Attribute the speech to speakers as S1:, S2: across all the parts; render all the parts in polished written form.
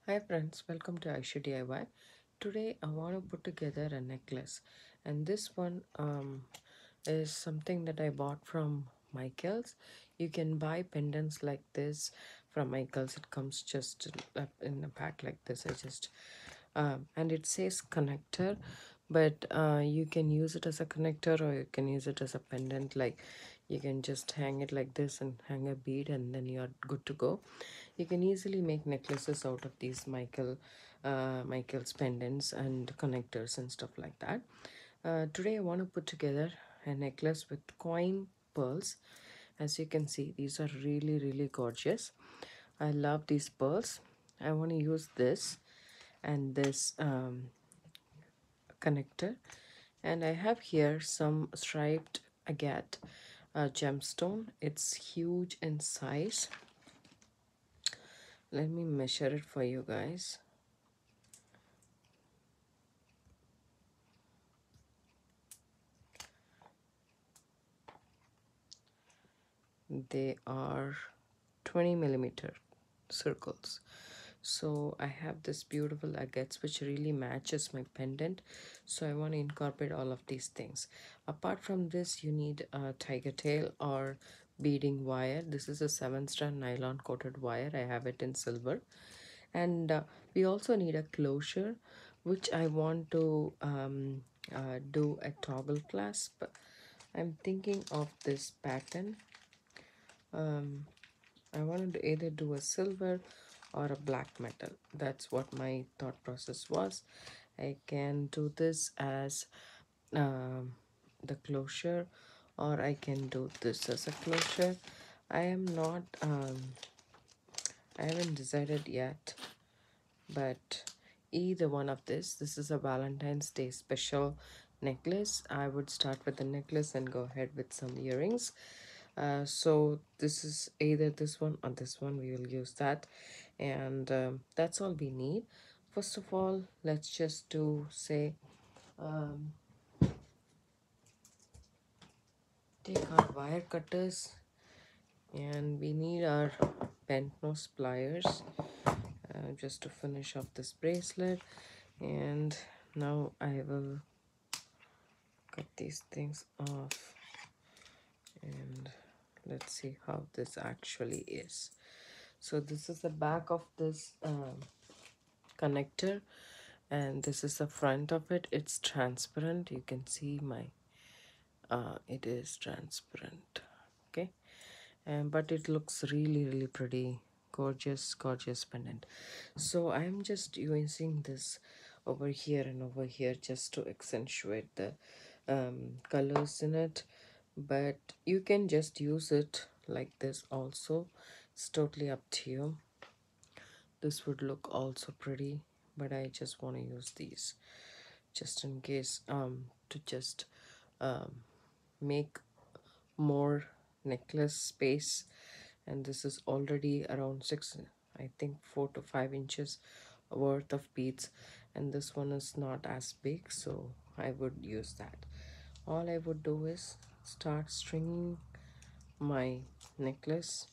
S1: Hi friends, welcome to Aishudiy. Today I want to put together a necklace, and this one is something that I bought from Michaels. You can buy pendants like this from Michaels. It comes just in a pack like this. And it says connector, but you can use it as a connector or you can use it as a pendant. Like you can just hang it like this and hang a bead, and then you're good to go. You can easily make necklaces out of these Michael's pendants and connectors and stuff like that. Today I want to put together a necklace with coin pearls. As you can see, these are really gorgeous. I love these pearls. I want to use this and this connector, and I have here some striped agate gemstone. It's huge in size. Let me measure it for you guys. They are 20 millimeter circles. So I have this beautiful agates which really matches my pendant, so I want to incorporate all of these things. Apart from this, you need a tiger tail or beading wire. This is a 7-strand nylon coated wire. I have it in silver. And we also need a closure, which I want to do a toggle clasp. I'm thinking of this pattern. um, I wanted to either do a silver or a black metal. That's what my thought process was. I can do this as the closure, or I can do this as a closure. I am not I haven't decided yet, but either one of this is a Valentine's Day special necklace. I would start with the necklace and go ahead with some earrings. So this is either this one or this one. We will use that, and that's all we need. First of all, let's just do say um, take our wire cutters, and we need our bent nose pliers just to finish off this bracelet. And now I will cut these things off, and let's see how this actually is. So this is the back of this connector, and this is the front of it. It's transparent. You can see my it is transparent. Okay, and but it looks really pretty, gorgeous pendant. So I'm just using this over here and over here just to accentuate the colors in it, but you can just use it like this also. It's totally up to you. This would look also pretty, but I just want to use these just in case to just um, make more necklace space. And this is already around 6, I think 4 to 5 inches worth of beads, and this one is not as big, so I would use that. All I would do is start stringing my necklace.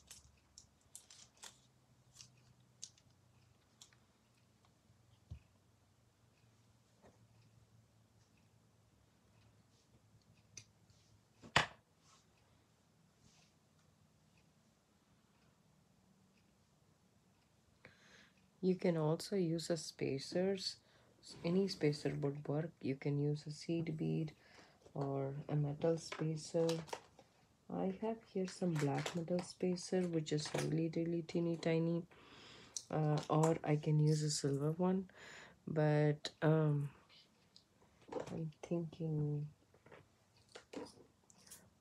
S1: You can also use a spacers. Any spacer would work. You can use a seed bead or a metal spacer. I have here some black metal spacer which is really teeny tiny, or I can use a silver one, but I'm thinking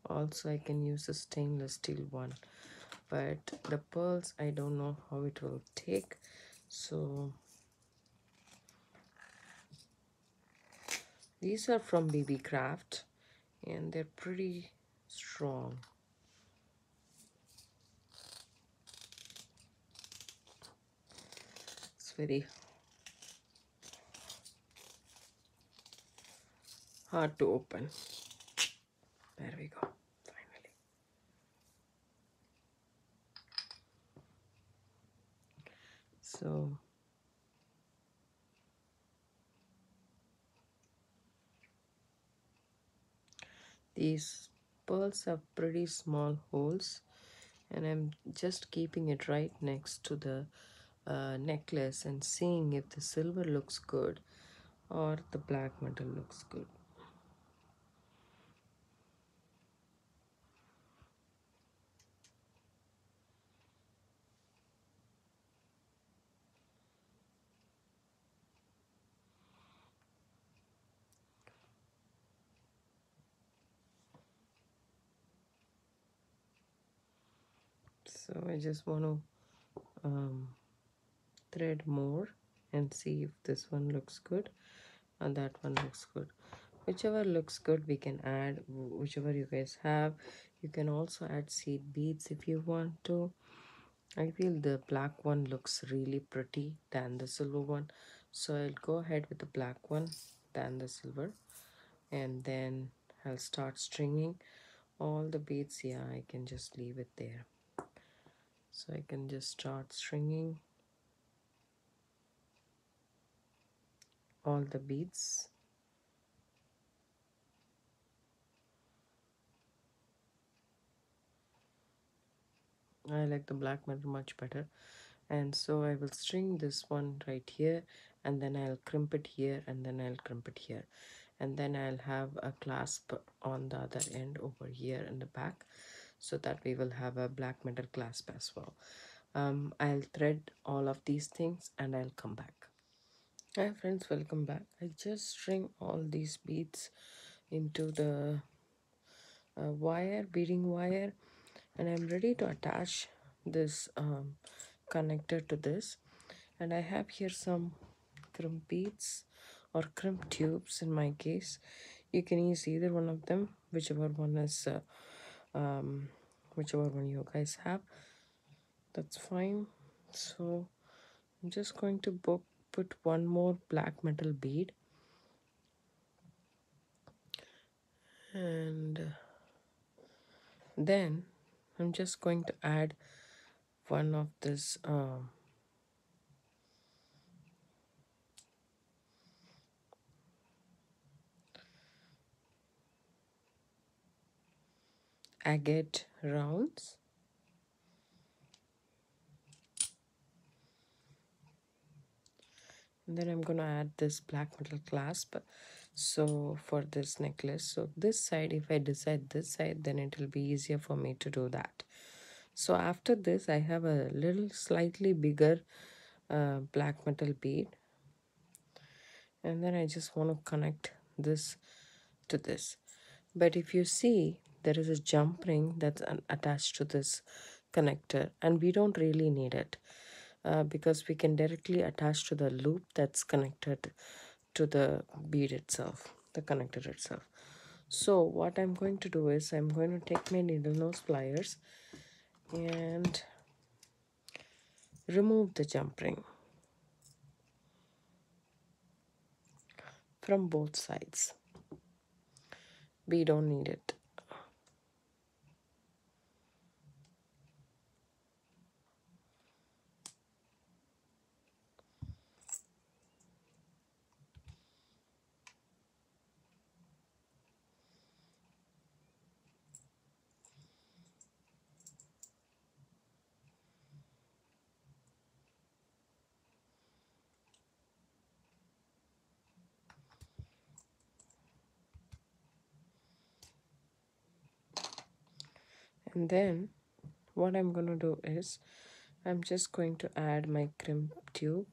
S1: also I can use a stainless steel one, but the pearls I don't know how it will take. So these are from BB Craft, and they're pretty strong. It's very hard to open. There we go, finally. So These pearls have pretty small holes, and I'm just keeping it right next to the necklace and seeing if the silver looks good or the black metal looks good. So I just want to thread more and see if this one looks good and that one looks good. Whichever looks good we can add, whichever you guys have. You can also add seed beads if you want to. I feel the black one looks really pretty than the silver one, so I'll go ahead with the black one than the silver, and then I'll start stringing all the beads. Yeah, I can just leave it there, so I can just start stringing all the beads. I like the black metal much better, and so I will string this one right here, and then I'll crimp it here, and then I'll crimp it here, and then I'll have a clasp on the other end over here in the back, so that we will have a black metal clasp as well. I'll thread all of these things and I'll come back. Hi friends, welcome back. I just string all these beads into the beading wire, and I'm ready to attach this connector to this. And I have here some crimp beads or crimp tubes in my case. You can use either one of them, whichever one is whichever one you guys have, that's fine. So I'm just going to put one more black metal bead, and then I'm just going to add one of this agate rounds, and then I'm gonna add this black metal clasp. So for this necklace, so this side, if I decide this side, then it will be easier for me to do that. So after this I have a little slightly bigger black metal bead, and then I just want to connect this to this. But if you see, there is a jump ring that's attached to this connector, and we don't really need it because we can directly attach to the loop that's connected to the bead itself, the connector itself. So what I'm going to do is I'm going to take my needle nose pliers and remove the jump ring from both sides. We don't need it. And then what I'm going to do is I'm just going to add my crimp tube,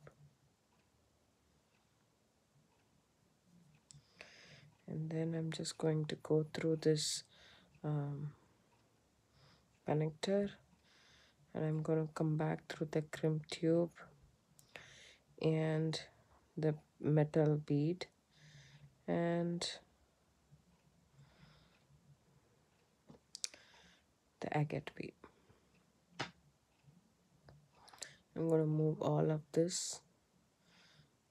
S1: and then I'm just going to go through this connector, and I'm going to come back through the crimp tube and the metal bead and the agate bead. I'm going to move all of this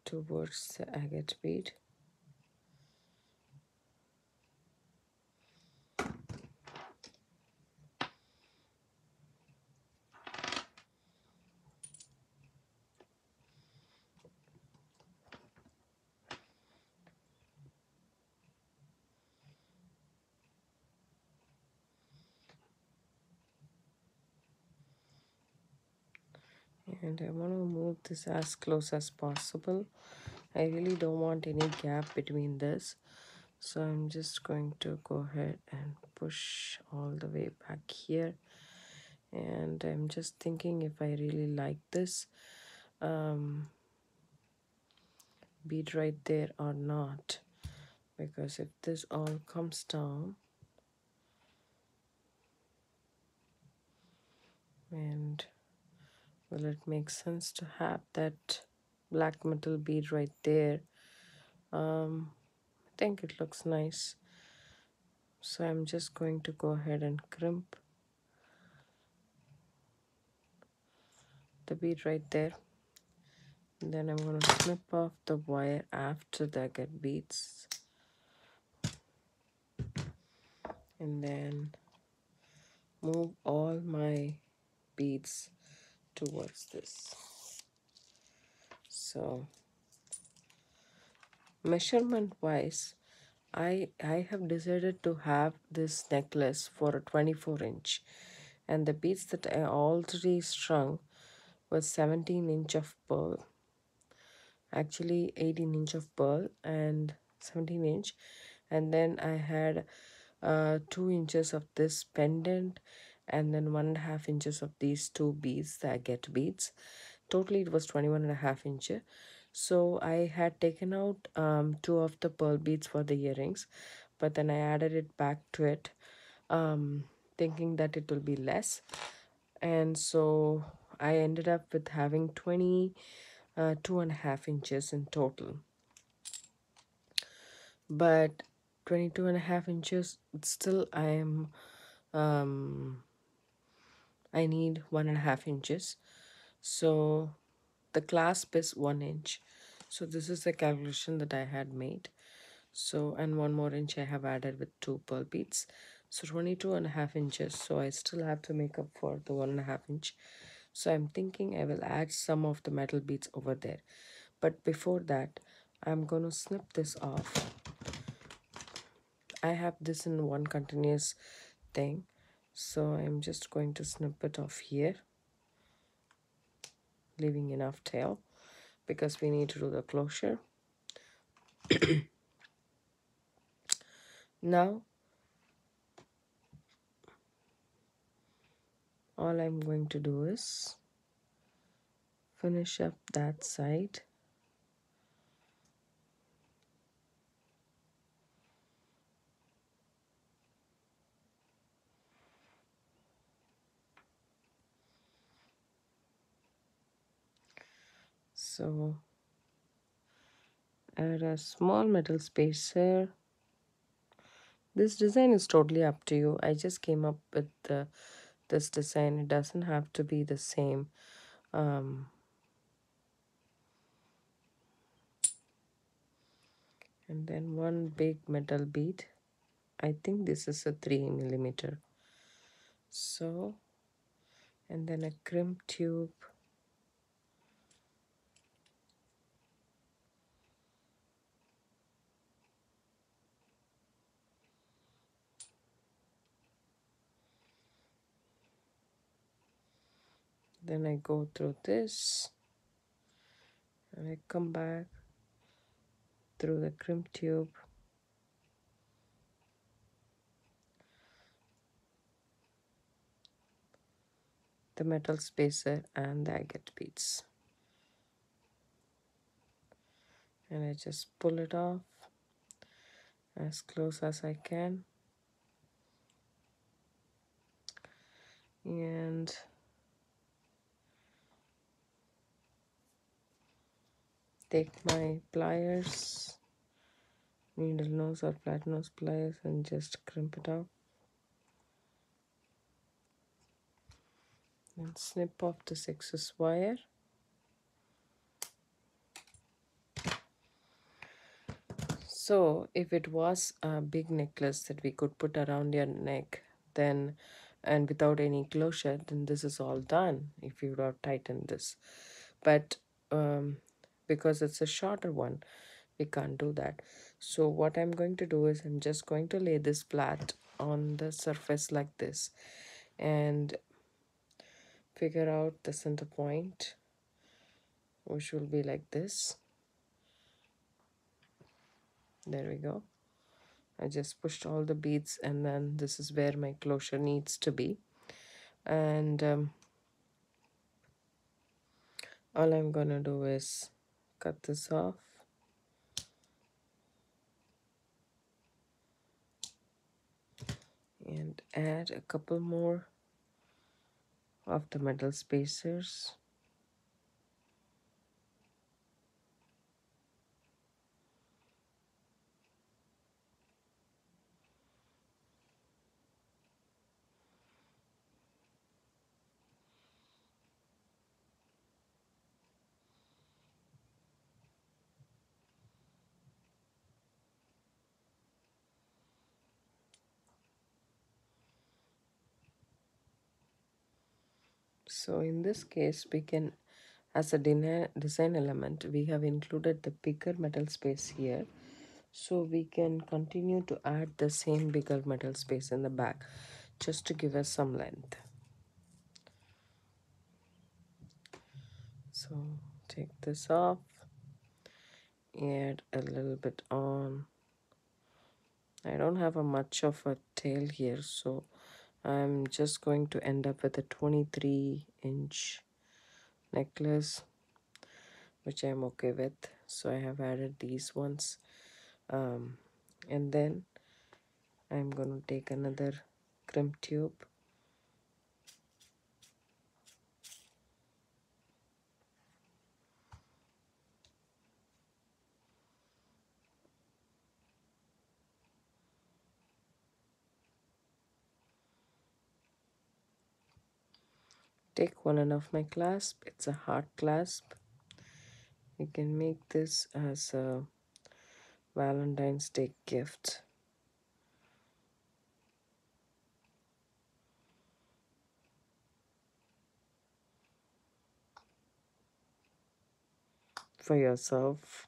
S1: towards the agate bead. And I want to move this as close as possible. I really don't want any gap between this, so I'm just going to go ahead and push all the way back here. And I'm just thinking if I really like this bead right there or not, because if this all comes down, and will it make sense to have that black metal bead right there? I think it looks nice, so I'm just going to go ahead and crimp the bead right there. And then I'm going to snip off the wire after the agate beads, and then move all my beads towards this. So measurement wise, I have decided to have this necklace for a 24-inch, and the beads that I already strung was 17-inch of pearl, actually 18-inch of pearl and 17-inch, and then I had 2 inches of this pendant, and then 1.5 inches of these two beads, the agate beads. Totally it was 21.5 inches. So I had taken out 2 of the pearl beads for the earrings, but then I added it back to it, thinking that it will be less, and so I ended up with having 22.5 inches in total. But 22.5 inches, still I need 1.5 inches. So the clasp is 1 inch. So this is the calculation that I had made. So, and 1 more inch I have added with 2 pearl beads. So 22.5 inches. So I still have to make up for the 1.5 inch. So I'm thinking I will add some of the metal beads over there. But before that, I'm going to snip this off. I have this in one continuous thing, so I'm just going to snip it off here, leaving enough tail because we need to do the closure. Now all I'm going to do is finish up that side. So add a small metal spacer. This design is totally up to you. I just came up with this design. It doesn't have to be the same. And then one big metal bead. I think this is a 3 millimeter. So, and then a crimp tube. Then I go through this and I come back through the crimp tube. The metal spacer and the agate beads. And I just pull it off as close as I can. And take my pliers, needle nose or flat nose pliers, and just crimp it out. And snip off this excess wire. So if it was a big necklace that we could put around your neck, then, and without any closure, then this is all done if you would have tightened this. But because it's a shorter one, we can't do that. So what I'm going to do is I'm just going to lay this flat on the surface like this and figure out the center point. which will be like this. There we go. I just pushed all the beads, and then this is where my closure needs to be. And all I'm gonna do is cut this off. And add a couple more of the metal spacers. So in this case, we can, as a design element, we have included the bigger metal space here. So we can continue to add the same bigger metal space in the back, just to give us some length. So take this off, add a little bit on. I don't have a much of a tail here, so I'm just going to end up with a 23-inch necklace, which I'm okay with. So I have added these ones, and then I'm going to take another crimp tube, take one of my clasp. It's a heart clasp. You can make this as a Valentine's Day gift. For yourself.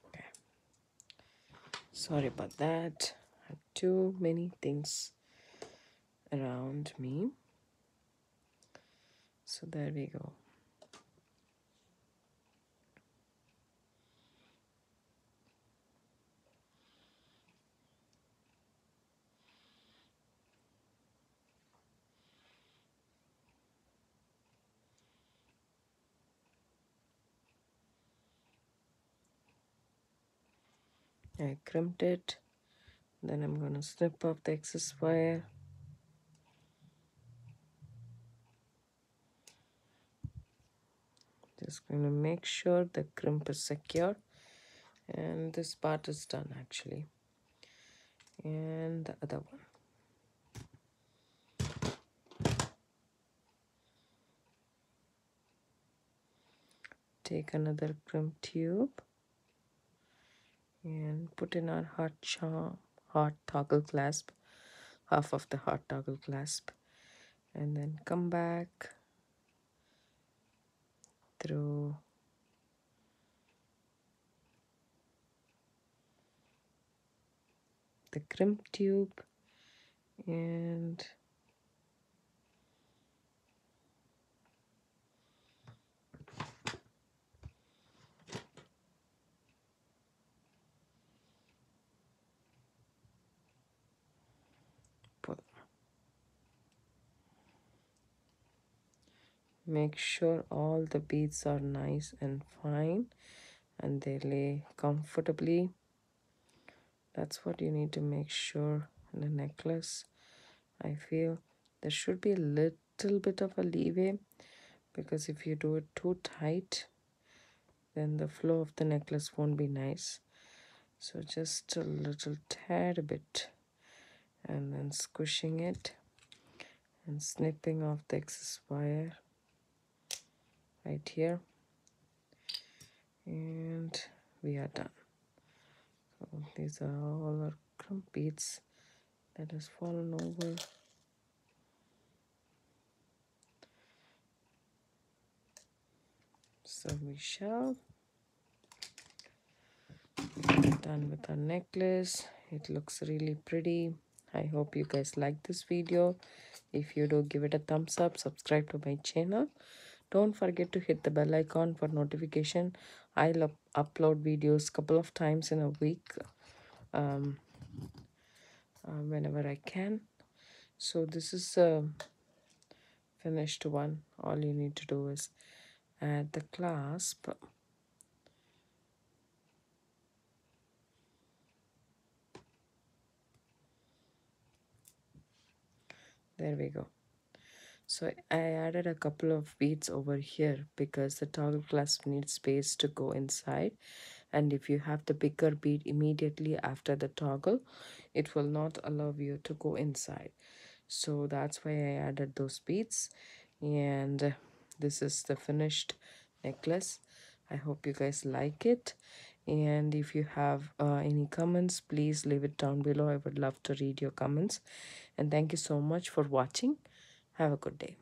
S1: Okay. Sorry about that. I have too many things around me. So there we go. I crimped it. Then I'm going to snip off the excess wire. Just going to make sure the crimp is secure. And this part is done actually. And the other one. Take another crimp tube and put in our heart toggle clasp, half of the heart toggle clasp, and then come back through the crimp tube and pull. Make sure all the beads are nice and fine and they lay comfortably. That's what you need to make sure in a necklace. I feel there should be a little bit of a leeway, because if you do it too tight, then the flow of the necklace won't be nice. So just a little tad bit, and then squishing it and snipping off the excess wire right here, and we are done. So these are all our crimp beads that has fallen over. So we shall be done with our necklace. It looks really pretty. I hope you guys like this video. If you do, give it a thumbs up, subscribe to my channel. Don't forget to hit the bell icon for notification. I'll upload videos couple of times in a week, whenever I can. So this is a finished one. All you need to do is add the clasp. There we go. So I added a couple of beads over here because the toggle clasp needs space to go inside, and if you have the bigger bead immediately after the toggle, it will not allow you to go inside. So that's why I added those beads, and this is the finished necklace. I hope you guys like it, and if you have any comments, please leave it down below. I would love to read your comments, and thank you so much for watching. Have a good day.